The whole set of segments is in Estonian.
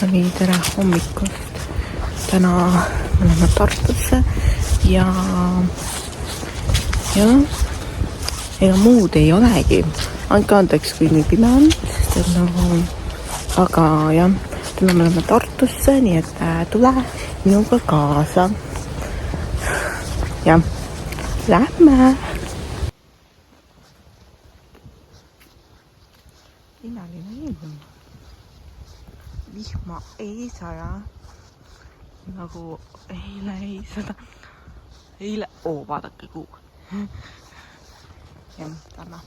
oli tere hommikust. Täna me oleme Tartusse ja ega muud ei olegi. Andke andeks, kui nii pime on, sest et nagu, aga jah, täna me oleme Tartusse, nii et tule minuga kaasa. Ja lähme. Imeline ilm. Vihma ei saja. Nagu eile ei sada. Eile, vaadake kuu. Ja, täna.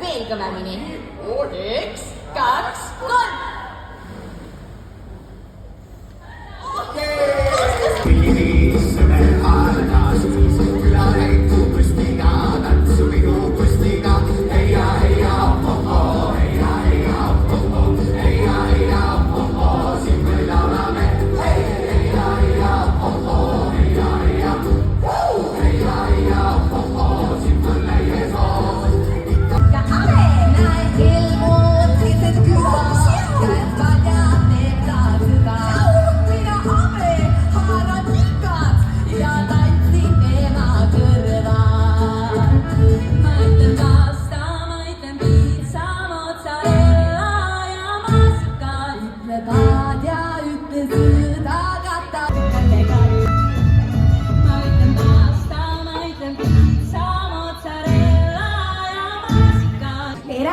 Veel kõvemini. 1, 2, 3.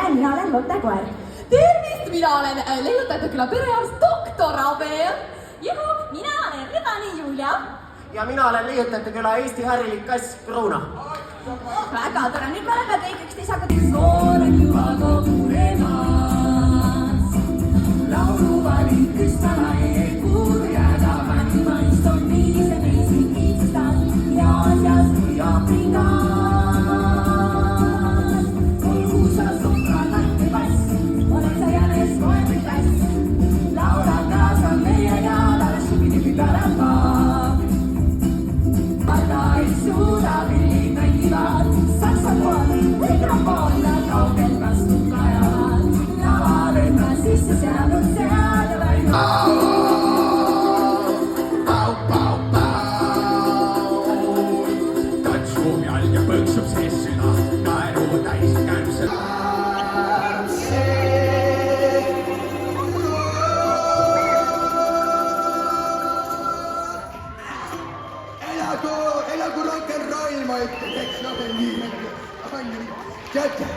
Mina olen Lotte Koer. Tervist, mina olen Leiutajate küla perearst doktor Abe. Juhu, mina olen Ribani Julia. Ja mina olen Leiutajate küla Eesti harilik kass Bruno. Väga tore, nüüd me oleme kõik üksteisaga noored juba kogunemas. Laulu valid küstalaid kurjada vanimast on viise meisi kiitstan ja asjas või Afrikas. Elagu rock'n'roll, ma ütleks, noh on nii. Teate?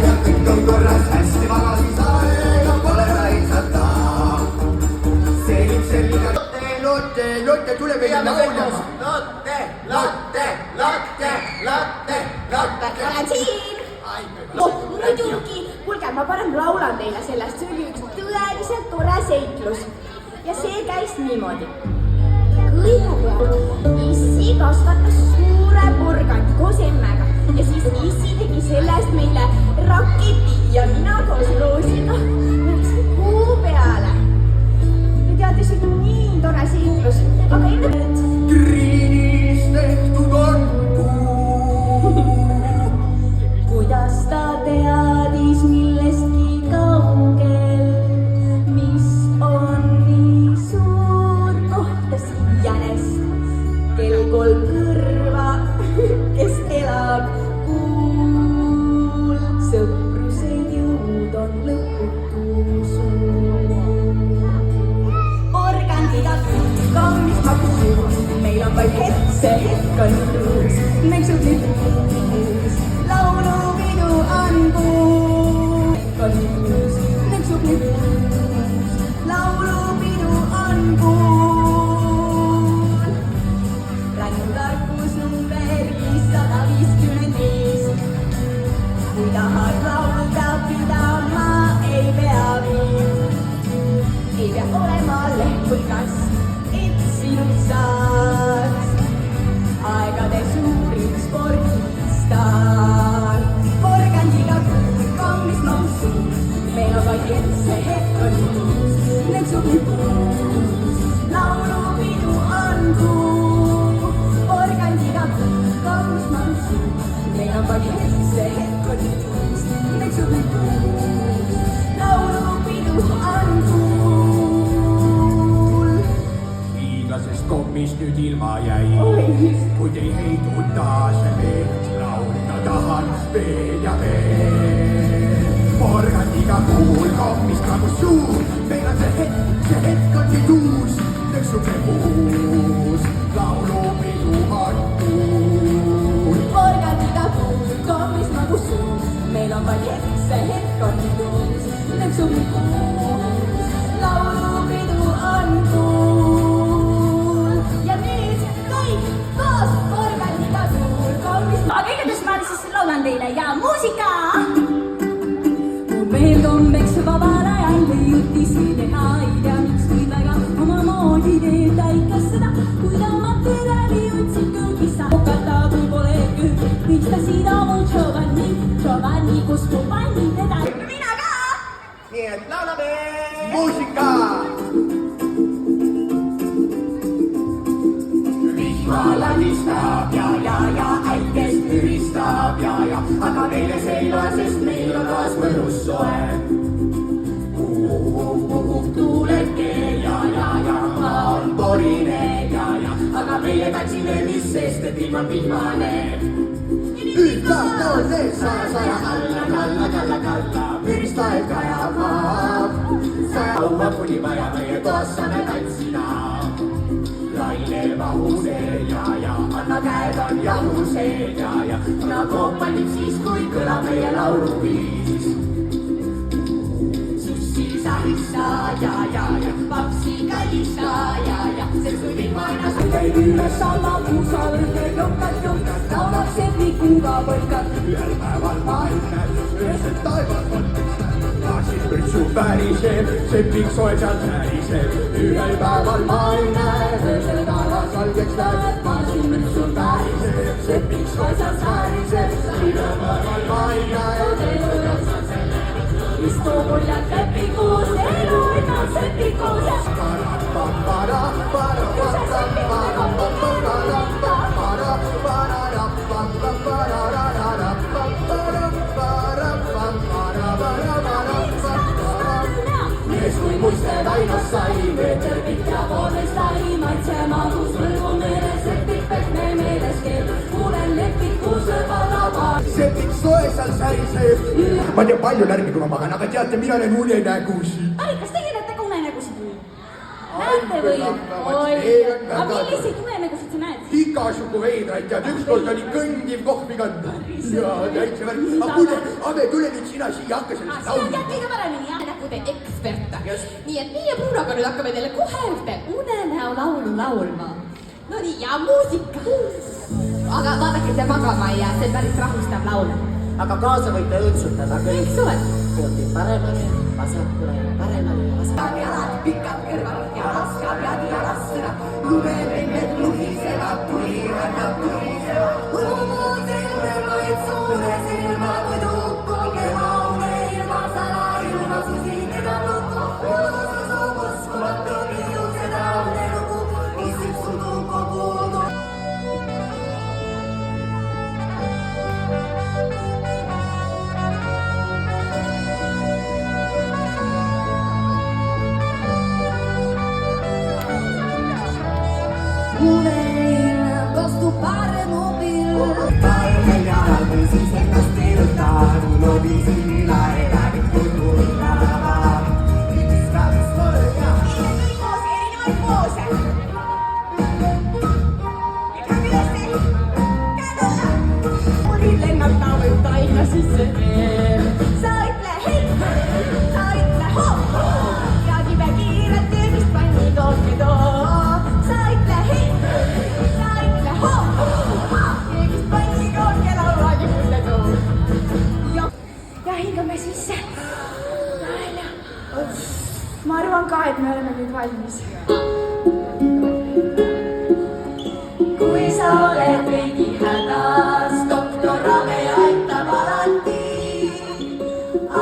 Ja kõik on korras, hästi magasis aega, pole raisata. Lotte, tule meile laulama. Lotte. Olen siin. Muidugi, kuulge, ma parem laulan teile sellest. See oli üks tõeliselt tore seiklus. Ja see käis niimoodi. Kõigepealt issi kasvatas suure porgandi koos emmega ja siis issi tegi sellest meile raketi ja mina koos Roosiga ei pea olema lehmulgas, et sinust saaks aegade suurim spordistaar. Porgandiga kuul, kaunis mausu, meil on vaid see hetk on uus, neksub nüüd uus, laulupidu on kuu. Porgandiga kuul, kaunis mausu, meil on vaid see hetk on uus, neksub nüüd uus, laulupidu on kuul. Hiiglasest kommist nüüd ilma jäi, kuid ei heiduta see veel, laulda tahan veel ja veel. Porgandiga kuul kommist nagu suur, meil on see hetk on nüüd uus, neksub nüüd uus, laulupidu on kuul. Porgandiga kuul, kaunis nagu suus, meil on vaid see hetk on nüüd uus, neksub nüüd uus, laulupidu on kuul. Ja nüüd kõik koos, porgandiga kuul, kaunis. Aga igatahes ma siis laulan teile ja muusika! Meil kombeks vabal ajal leiutisi teha, ei tea miks, kuid väga omamoodi teed ikka seda, kui ta materjali otsid kõigisa. Okata kui pole küll, miks ta sina mu Giovanni, kus mu panni teda. Mina ka! nii et laulame. Muusika! Vihma ladistab ja äikest müristab ja, aga meile see ei loe, sest meil on toas mõnus soe. Puhub tuuleke ja, maa on porine ja, aga meie tantsime mis sest, et ilma vihmane. Ühtlahtone saja kalla, müristaeb kajama. Saua kuni maja meie toas saame tantsida. Laine mahused ja, anna käed on jahused ja, kuna koopandib siis, kui kõlab meie lauluviis. Sussi sahissa ja, papsi kallista ja, sest kui vihmaina sa käid üles alla puusa võrke jokad, laulab sepikuga põlkad. Ühel päeval maailme, üheselt taevas on naasid pürtsu päriseb, sepik soe seal säriseb. Ühel päeval maailme, üheselt taevas valgeks läheb, naasid pürtsu päriseb, sepik soe seal säriseb. Ühel päeval maailme, istu muljad sepikuus, elu ennal sepikuus. Mees kui muisted ainus sai, veeter pikk ja poolest lai, maitse magus võlgu meeles, sepik pehme meeles keel, kuulen lepiku sõbalaba. Sepik soe seal säriseb. Ma tean palju lärmi, kui ma magan, aga teate, mina olen unenägusid. Ai, kas teie näete ka unenägusid või? Näete või? Oi, aga milliseid unenägusid sa näed? Igasugu veidraid tead, ükskord oli kõndiv kohvikand. Jaa, täitsa värk. Aga kuule, Ave, tule nüüd sina siia, hakka sellest Sina laulma. tead kõige paremini nägude ekspert. Nii et meie Brunoga nüüd hakkame teile kohe ühte unenäo laulu laulma. No nii, ja muusika. Aga vaadake, te magama ei jää, see on päris rahustav laul. aga kaasa võite õõtsutada kõik. Eks ole. pöördi paremale, vasakule, paremale ja vasakule. Jalad pikad kõrval ja laskab jad jalasseda. Lumepenned luhisevad, tulirannad tulisevad. Silmel vaid suure silma, kui tukku keha ilma sana ilma susineda lukku. Uskumatu minu seda unelugu, mis üks udu kogu udu. Uneilm kostub paremmobiil. Talvel jalal või siis ennast tirutan, lobisin üle elevit kultuurilava. Üks, kaks, kolm ja Kõik koos erinevaid poose. Käed ülesse, käed alla. Mul lennata võib taina sisse veel. Sa ütle hei, sa ütle hoo. Ja kibe kiirelt teemist panni tooki too. Sa ütle hei, sa ütle hoo. Teemist panni tooki laua juurde too. Ja hingame sisse. ma arvan ka, et me oleme nüüd valmis. Kui sa oled veidi hädas, doktor Rame aitab alati.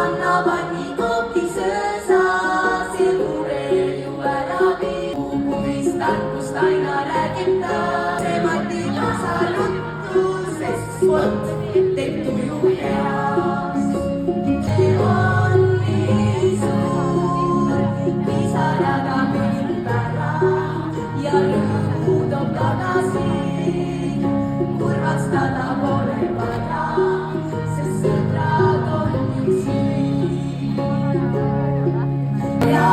Anna pannikoopi söösa, see murel ju ära viib. Kuis tarkust aina räägib ta, see Mati lausa ruttu, sest sport teeb tuju heaks. See on nii suur, pisaraga müüb ära ja lõhku toob tagasi. Kurvastada pole vaja, sest sõbrad on ju siin. Ja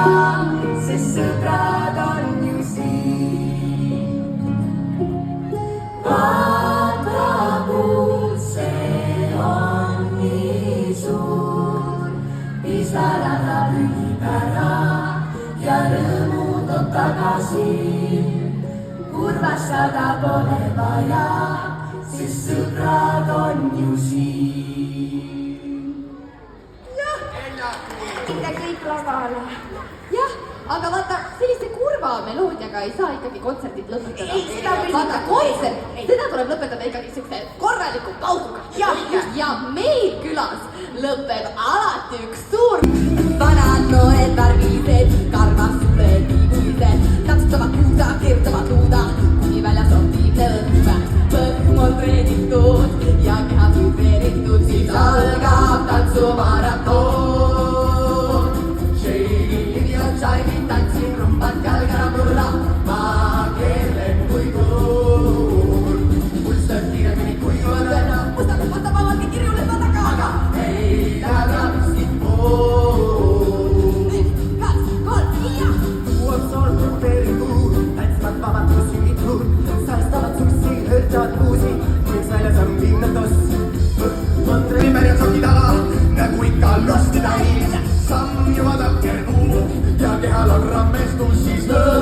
sest sõbrad on ju siin. Vaata, kuus, see on nii suur. Pisaraga müüb ära ja rõõmu toob tagasi. Kurvastada pole vaja, sest sõbrad on ju siin. Mitte kõik lavale. jah, aga vaata, sellise kurva meloodiaga ei saa ikkagi kontserdit lõpetada. Ei, seda küll. vaata, kontsert, seda tuleb lõpetada ikkagi siukse korraliku pauguga. ja meil külas lõpeb alati üks suur vanad noored värvilised, karvas suured viibulised, tantsutavad kuusa, keerutavad luuda, kuni väljas on lõpp. Põhm on treenitud ja keha vibreeritud, siis algab tantsumaratoon. Shake'id ja jive'id, tantsin rumbad, jalgara murra, ma keelen kui kuul. Pulss lööb kiiremini kui õrna, mustad avaldki kirju lõppa taga, aga ei taga miskit muud. Kas, kolm, ja! Uus on grupeeritud, tantsivad vabad sügitud, säästavad sussi, hõltavad uusi, miks väljas on pinnatus. On treemer ja soki taga, nagu ikka lusti täis, samm juba takkerdub ja kehal on rammestus, siis lõõb.